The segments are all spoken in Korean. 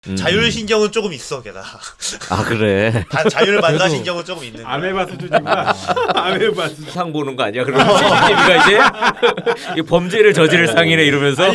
자율신경은 조금 있어, 걔다. 아 그래. 자율 반사신경은 조금 있는 거야. 아메바 수준이구나. 아메바 수준. 상 보는 거 아니야? 그럼 CCTV가 이제 이 범죄를 저지를 상이네 이러면서.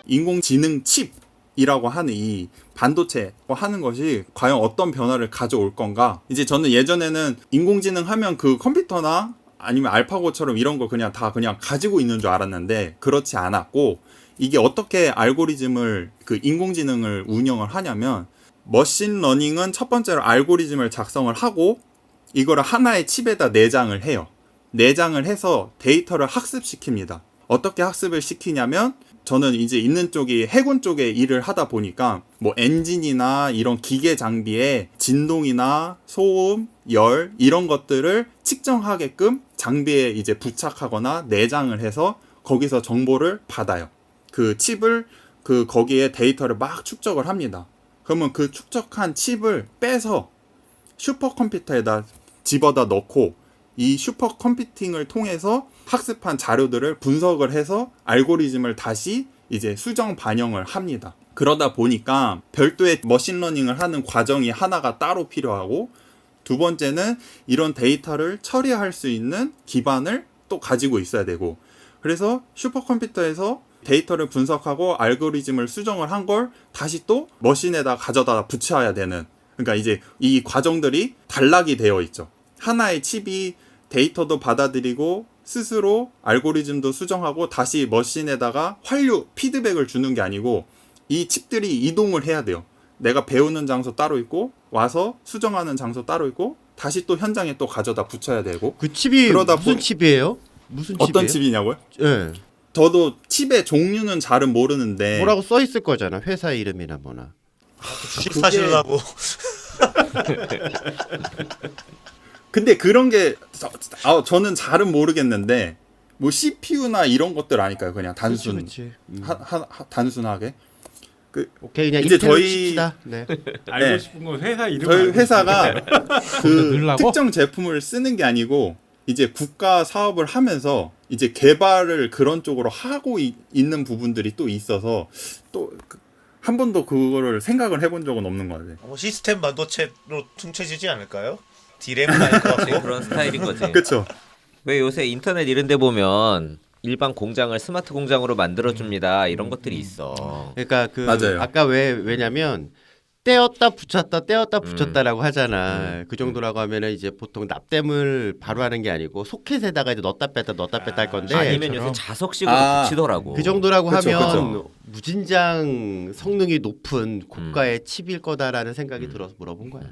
인공지능 칩이라고 하는 이 반도체 하는 것이 과연 어떤 변화를 가져올 건가? 이제 저는 예전에는 인공지능 하면 그 컴퓨터나 아니면 알파고처럼 이런 거 그냥 다 그냥 가지고 있는 줄 알았는데 그렇지 않았고, 이게 어떻게 알고리즘을 그 인공지능을 운영을 하냐면, 머신러닝은 첫 번째로 알고리즘을 작성을 하고 이거를 하나의 칩에다 내장을 해요. 내장을 해서 데이터를 학습시킵니다. 어떻게 학습을 시키냐면, 저는 이제 있는 쪽이 해군 쪽에 일을 하다 보니까 뭐 엔진이나 이런 기계 장비에 진동이나 소음, 열 이런 것들을 측정하게끔 장비에 이제 부착하거나 내장을 해서 거기서 정보를 받아요. 그 칩을 거기에 데이터를 막 축적을 합니다. 그러면 그 축적한 칩을 빼서 슈퍼컴퓨터에다 집어다 넣고 이 슈퍼컴퓨팅을 통해서 학습한 자료들을 분석을 해서 알고리즘을 다시 이제 수정 반영을 합니다. 그러다 보니까 별도의 머신러닝을 하는 과정이 하나가 따로 필요하고, 두 번째는 이런 데이터를 처리할 수 있는 기반을 또 가지고 있어야 되고, 그래서 슈퍼컴퓨터에서 데이터를 분석하고 알고리즘을 수정을 한 걸 다시 또 머신에다 가져다 붙여야 되는, 그러니까 이제 이 과정들이 단락이 되어 있죠. 하나의 칩이 데이터도 받아들이고 스스로 알고리즘도 수정하고 다시 머신에다가 환류, 피드백을 주는 게 아니고 이 칩들이 이동을 해야 돼요. 내가 배우는 장소 따로 있고 와서 수정하는 장소 따로 있고 다시 또 현장에 또 가져다 붙여야 되고. 그 칩이 무슨 칩이에요? 무슨 칩이에요? 어떤 칩이냐고요? 예. 네. 저도 칩의 종류는 잘은 모르는데 뭐라고 써 있을 거잖아. 회사 이름이나 뭐나. 주식 사시려고. 근데 그런 게 저는 잘은 모르겠는데 뭐 CPU나 이런 것들 아닐까요? 그냥 단순 그치. 단순하게. 오케이, 그냥 이제 인텔로 저희 칩시다. 네. 알고 네. 싶은 건 회사 이름. 저희 회사가 그 넣으려고? 특정 제품을 쓰는 게 아니고 이제 국가 사업을 하면서 이제 개발을 그런 쪽으로 하고 있는 부분들이 또 있어서 또 한 번도 그거를 생각을 해본 적은 없는 것 같아요. 뭐 시스템 반도체로 퉁쳐지지 않을까요? 디램은 아닐 것 같고. 그런 스타일인 거지. 그렇죠. 왜 요새 인터넷 이런 데 보면 일반 공장을 스마트 공장으로 만들어줍니다. 이런 것들이 있어. 그러니까 그 맞아요. 아까 왜냐면 떼었다 붙였다라고 하잖아. 그 정도라고 하면은 이제 보통 납땜을 바로 하는 게 아니고 소켓에다가 이제 넣었다 뺐다 할 건데, 아니면 요새 자석식으로 붙이더라고. 그 정도라고 그쵸, 하면 그쵸. 무진장 성능이 높은 고가의 칩일 거다라는 생각이 들어서 물어본 거야.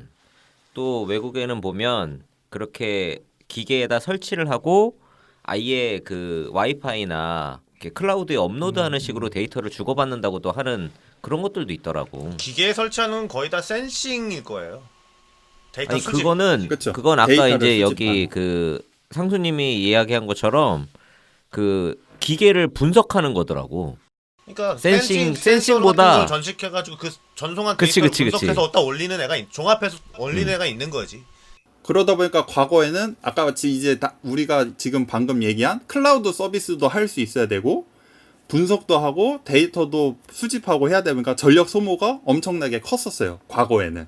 또 외국에는 보면 그렇게 기계에다 설치를 하고 아예 그 와이파이나 이렇게 클라우드에 업로드하는 식으로 데이터를 주고받는다고도 하는 그런 것들도 있더라고. 기계에 설치하는 건 거의 다 센싱일 거예요. 데이터 아니 수집. 그건 아까 데이터를 이제 여기 수집하는. 그 상수님이 이야기한 것처럼 그 기계를 분석하는 거더라고. 그러니까 센싱보다 전식해가지고 그 전송한 그치, 데이터를 그치. 분석해서 어디다 올리는 애가 종합해서 올리는 애가 있는 거지. 그러다 보니까 과거에는 아까 같이 이제 우리가 지금 방금 얘기한 클라우드 서비스도 할 수 있어야 되고 분석도 하고 데이터도 수집하고 해야 되니까 전력 소모가 엄청나게 컸었어요, 과거에는.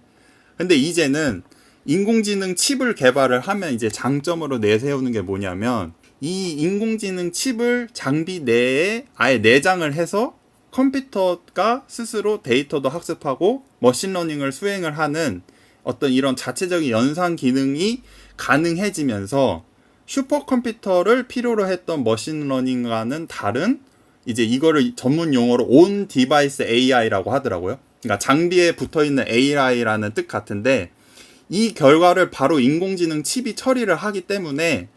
근데 이제는 인공지능 칩을 개발을 하면 이제 장점으로 내세우는 게 뭐냐면, 이 인공지능 칩을 장비 내에 아예 내장을 해서 컴퓨터가 스스로 데이터도 학습하고 머신러닝을 수행을 하는 어떤 이런 자체적인 연산 기능이 가능해지면서 슈퍼컴퓨터를 필요로 했던 머신러닝과는 다른, 이제 이거를 전문 용어로 온 디바이스 AI라고 하더라고요. 그러니까 장비에 붙어있는 AI라는 뜻 같은데, 이 결과를 바로 인공지능 칩이 처리를 하기 때문에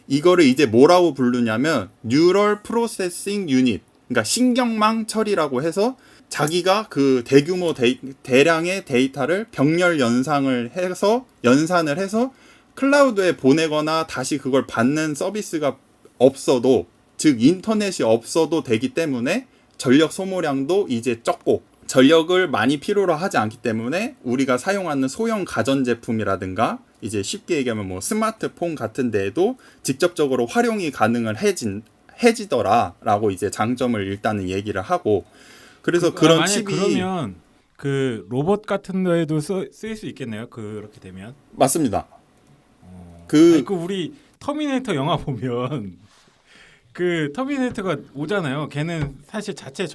이거를 이제 뭐라고 부르냐면 뉴럴 프로세싱 유닛, 그러니까 신경망 처리라고 해서 자기가 그 대규모 대량의 데이터를 병렬 연산을 해서 클라우드에 보내거나 다시 그걸 받는 서비스가 없어도, 즉 인터넷이 없어도 되기 때문에 전력 소모량도 이제 적고 전력을 많이 필요로 하지 않기 때문에 우리가 사용하는 소형 가전제품이라든가 이제 쉽게 얘기하면 뭐 스마트폰 같은 데에도 직접적으로 활용이 가능을 해지더라라고 이제 장점을 일단은 얘기를 하고 그래서 그런 만약에 칩이 그러면 그 로봇 같은 데에도 쓰일 수 있겠네요. 그렇게 되면. 맞습니다. 아니, 그 우리 터미네이터 영화 보면 그 터미네이터가 오잖아요. 걔는 사실 자체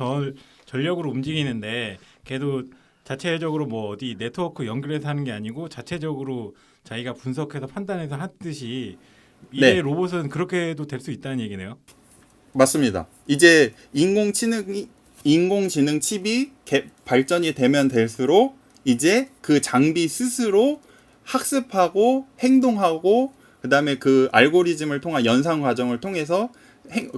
전력으로 움직이는데 걔도 자체적으로 뭐 어디 네트워크 연결해서 하는 게 아니고 자체적으로 자기가 분석해서 판단해서 하듯이 미래 네. 로봇은 그렇게 해도 될 수 있다는 얘기네요. 맞습니다. 이제 인공지능 칩이 발전이 되면 될수록 이제 그 장비 스스로 학습하고 행동하고 그다음에 그 알고리즘을 통한 연산 과정을 통해서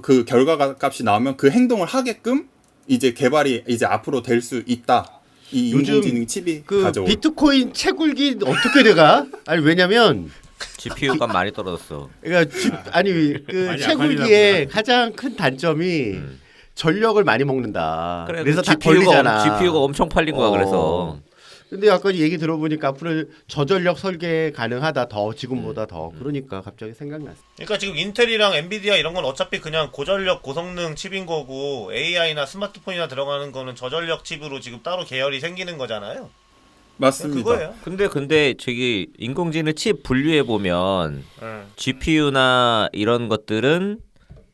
그 결과 값이 나오면 그 행동을 하게끔 이제 개발이 이제 앞으로 될 수 있다. 이 요즘 인공지능 칩이 그 가져올. 비트코인 채굴기 어떻게 돼가? 아니 왜냐면 GPU가 많이 떨어졌어. 그러니까 아니 그 많이 채굴기의 가장 큰 단점이 전력을 많이 먹는다. 그래서 다 걸리잖아. GPU가 엄청 팔린 거야. 어. 그래서 근데 아까 얘기 들어보니까 앞으로 저전력 설계 가능하다 더 지금보다 더 그러니까 갑자기 생각났어. 그러니까 지금 인텔이랑 엔비디아 이런 건 어차피 그냥 고전력 고성능 칩인 거고 AI나 스마트폰이나 들어가는 거는 저전력 칩으로 지금 따로 계열이 생기는 거잖아요. 맞습니다. 그거예요. 근데 저기 인공지능 칩 분류해 보면 GPU나 이런 것들은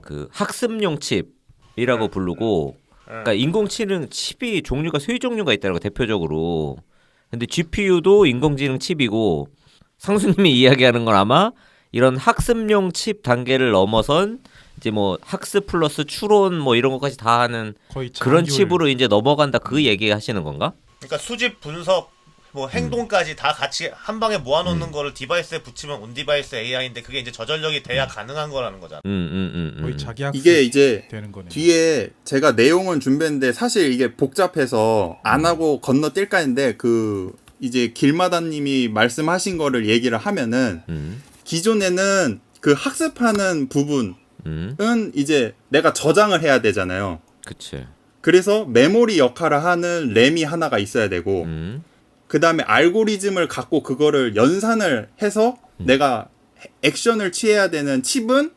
그 학습용 칩이라고 부르고 그러니까 인공지능 칩이 종류가 세 종류가 있다고 대표적으로. 근데 GPU도 인공지능 칩이고 상수님이 이야기하는 건 아마 이런 학습용 칩 단계를 넘어선 이제 뭐 학습 플러스 추론 뭐 이런 것까지 다 하는 거의 그런 장기율. 칩으로 이제 넘어간다 그 얘기 하시는 건가? 그러니까 수집 분석 뭐 행동까지 다 같이 한 방에 모아놓는 거를 디바이스에 붙이면 온 디바이스 AI인데 그게 이제 저전력이 돼야 가능한 거라는 거잖아. 거의 자기 학습 이게 이제 되는 거네요. 뒤에 제가 내용은 준비했는데 사실 이게 복잡해서 안 하고 건너뛸까 했는데 그 이제 길마다님이 말씀하신 거를 얘기를 하면은 기존에는 그 학습하는 부분은 이제 내가 저장을 해야 되잖아요. 그치. 그래서 메모리 역할을 하는 램이 하나가 있어야 되고 그 다음에 알고리즘을 갖고 그거를 연산을 해서 내가 액션을 취해야 되는 칩은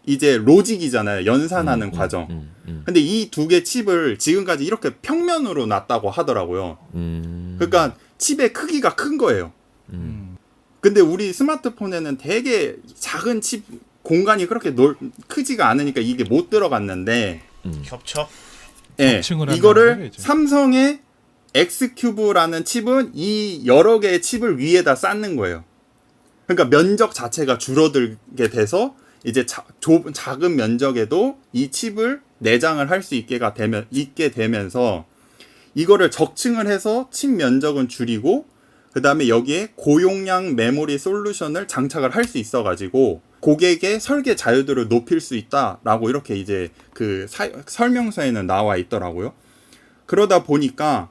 이제 로직이잖아요. 연산하는 과정. 근데 이 두 개 칩을 지금까지 이렇게 평면으로 놨다고 하더라고요. 그러니까 칩의 크기가 큰 거예요. 근데 우리 스마트폰에는 되게 작은 칩 공간이 그렇게 크지가 않으니까 이게 못 들어갔는데 겹쳐? 예, 겹층을 한다는 이거를 거예요, 이제. 삼성의 X큐브라는 칩은 이 여러 개의 칩을 위에다 쌓는 거예요. 그러니까 면적 자체가 줄어들게 돼서 이제 작은 면적에도 이 칩을 내장을 할 수 있게 되면서 이거를 적층을 해서 칩 면적은 줄이고 그 다음에 여기에 고용량 메모리 솔루션을 장착을 할 수 있어가지고 고객의 설계 자유도를 높일 수 있다라고 이렇게 이제 그 설명서에는 나와 있더라고요. 그러다 보니까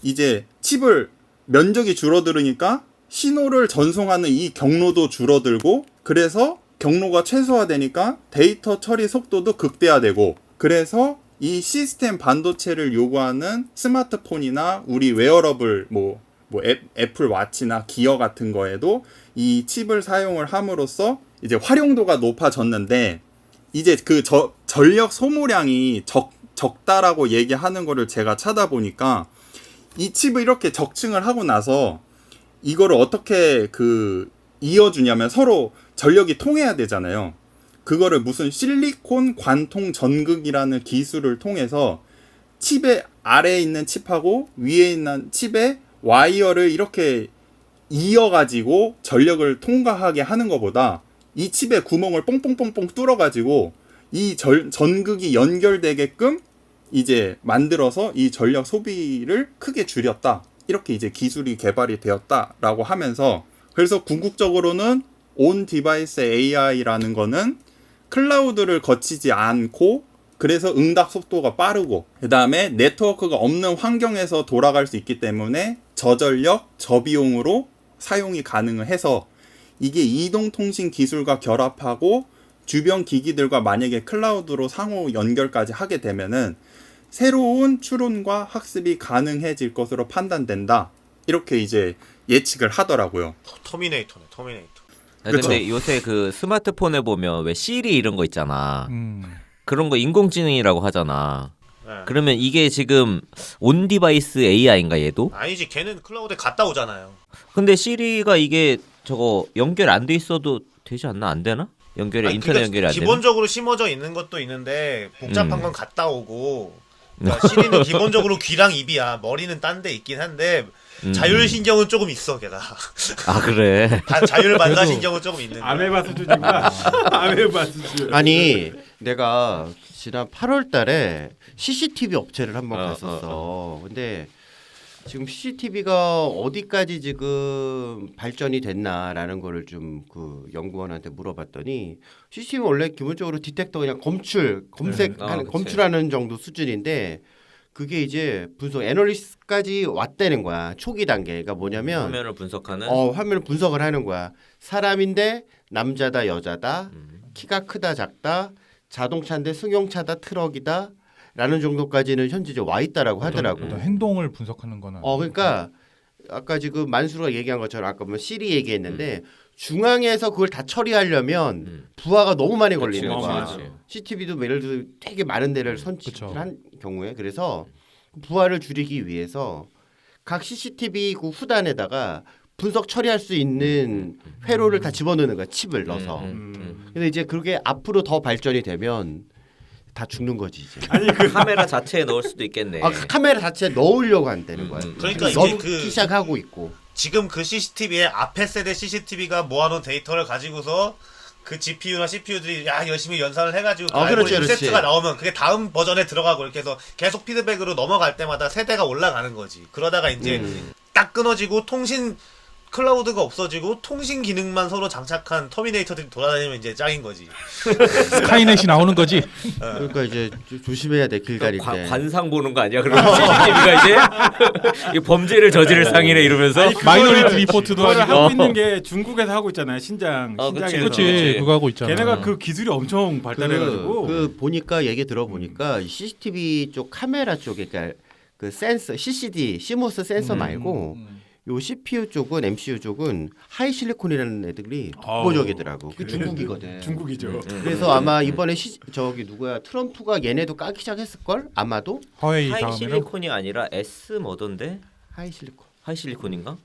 이제 칩을 면적이 줄어들으니까 신호를 전송하는 이 경로도 줄어들고 그래서 경로가 최소화되니까 데이터 처리 속도도 극대화되고 그래서 이 시스템 반도체를 요구하는 스마트폰이나 우리 웨어러블 뭐 애플 와치나 기어 같은 거에도 이 칩을 사용을 함으로써 이제 활용도가 높아졌는데 이제 그 전력 소모량이 적다라고 얘기하는 거를 제가 찾아보니까 이 칩을 이렇게 적층을 하고 나서 이거를 어떻게 이어주냐면 서로 전력이 통해야 되잖아요. 그거를 무슨 실리콘 관통 전극이라는 기술을 통해서 칩의 아래에 있는 칩하고 위에 있는 칩의 와이어를 이렇게 이어가지고 전력을 통과하게 하는 것보다 이 칩의 구멍을 뽕뽕뽕뽕 뚫어가지고 이 전극이 연결되게끔 이제 만들어서 이 전력 소비를 크게 줄였다. 이렇게 이제 기술이 개발이 되었다라고 하면서 그래서 궁극적으로는 온 디바이스 AI라는 거는 클라우드를 거치지 않고 그래서 응답 속도가 빠르고 그 다음에 네트워크가 없는 환경에서 돌아갈 수 있기 때문에 저전력, 저비용으로 사용이 가능해서 이게 이동통신 기술과 결합하고 주변 기기들과 만약에 클라우드로 상호 연결까지 하게 되면은 새로운 추론과 학습이 가능해질 것으로 판단된다. 이렇게 이제 예측을 하더라고요. 터미네이터네, 터미네이터. 근데 그쵸. 요새 그 스마트폰에 보면 왜 시리 이런 거 있잖아. 음. 그런 거 인공지능이라고 하잖아. 네. 그러면 이게 지금 온 디바이스 AI인가 얘도? 아니지, 걔는 클라우드에 갔다 오잖아요. 근데 시리가 이게 저거 연결 안 돼 있어도 되지 않나? 안 되나? 연결이 아니, 인터넷 그러니까 연결이 안 되나? 기본적으로 심어져 있는 것도 있는데 복잡한 음. 건 갔다 오고. 그러니까 시리는 기본적으로 귀랑 입이야. 머리는 딴 데 있긴 한데 자율신경은 조금 있어, 걔가. 아 그래. 자율 반사신경은 조금 있는 거야. 아메바 수준인가? 아메바 수준. 아니 내가 지난 8월달에 CCTV 업체를 한번 갔었어. 근데 지금 CCTV가 어디까지 지금 발전이 됐나라는 거를 좀 그 연구원한테 물어봤더니 CCTV 원래 기본적으로 디텍터 그냥 검색하는 그치. 검출하는 정도 수준인데 그게 이제 분석 애널리스트까지 왔다는 거야. 초기 단계가 뭐냐면 화면을 분석하는. 화면을 분석을 하는 거야. 사람인데 남자다 여자다 키가 크다 작다 자동차인데 승용차다 트럭이다 라는 정도까지는 현재 와 있다라고 하더라고. 어떤 행동을 분석하는 거는. 그러니까 아까 지금 만수가 얘기한 것처럼 아까 뭐 시리 얘기했는데 중앙에서 그걸 다 처리하려면 부하가 너무 많이 걸리는 그치, 거야. 그치. CCTV도 예를 들어 되게 많은 데를 그쵸. 선취한 경우에 그래서 부하를 줄이기 위해서 각 CCTV 그 후단에다가 분석 처리할 수 있는 회로를 다 집어넣는 거야. 칩을 넣어서. 근데 이제 그게 앞으로 더 발전이 되면 다 죽는 거지 이제. 카메라 자체에 넣을 수도 있겠네. 그 카메라 자체에 넣으려고 한다는 거야. 그러니까 이게 넣기 그 시작하고 있고. 지금 그 CCTV에 앞에 세대 CCTV가 모아놓은 데이터를 가지고서 그 GPU나 CPU들이 열심히 연산을 해가지고 그 그렇지, 알고리즘 그렇지. 세트가 나오면 그게 다음 버전에 들어가고 이렇게 해서 계속 피드백으로 넘어갈 때마다 세대가 올라가는 거지. 그러다가 이제 딱 끊어지고 통신 클라우드가 없어지고 통신 기능만 서로 장착한 터미네이터들이 돌아다니면 이제 짱인 거지. 스카이넷이 나오는 거지. 그러니까 이제 조심해야 돼 길다릴 때. 관상 보는 거 아니야? 그러면 CCTV가 이제 이 범죄를 저지를 상이네 이러면서. 마이너리티 리포트도 그거를 아니고. 하고 있는 게 중국에서 하고 있잖아요. 신장에서. 그렇지. 그거 하고 있잖아. 걔네가 그 기술이 엄청 발달해가지고. 그 보니까 얘기 들어보니까 CCTV 쪽 카메라 쪽에 그러니까 그 센서 CCD 시모스 센서 말고 요 CPU 쪽은 MCU 쪽은 하이실리콘이라는 애들이 독보적이더라고. 그 중국이거든. 중국이죠. 그래서 아마 이번에 저기 누구야 트럼프가 얘네도 까기 시작했을 걸 아마도 화웨이 하이 다음에는 실리콘이 아니라 S 뭐던데? 하이실리콘. 하이 실리콘인가?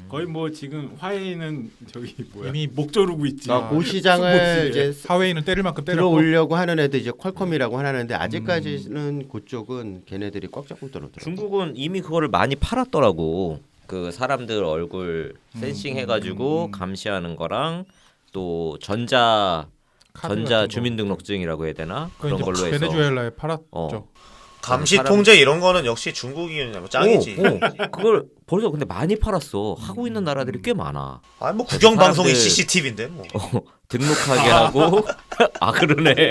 거의 뭐 지금 화웨이는 저기 뭐야 이미 목 조르고 있지. 그 시장을 이제 화웨이는 때릴 만큼 때렸고. 들어오려고 하는 애들 이제 퀄컴이라고 하는데 아직까지는 그쪽은 걔네들이 꽉 잡고 떨어더라고. 중국은 이미 그거를 많이 팔았더라고. 그 사람들 얼굴 센싱 해가지고 감시하는 거랑 또 전자 카드 같은 거. 주민등록증이라고 해야 되나? 그런 이제 걸로 해서. 베네수엘라에 팔았죠. 어. 감시 사람- 통제 이런 거는 역시 중국이 짱이지. 그걸 벌써 근데 많이 팔았어. 하고 있는 나라들이 꽤 많아. 아니 뭐 구경 방송이 사람들- CCTV인데 뭐. 등록하게 하고 아 그러네.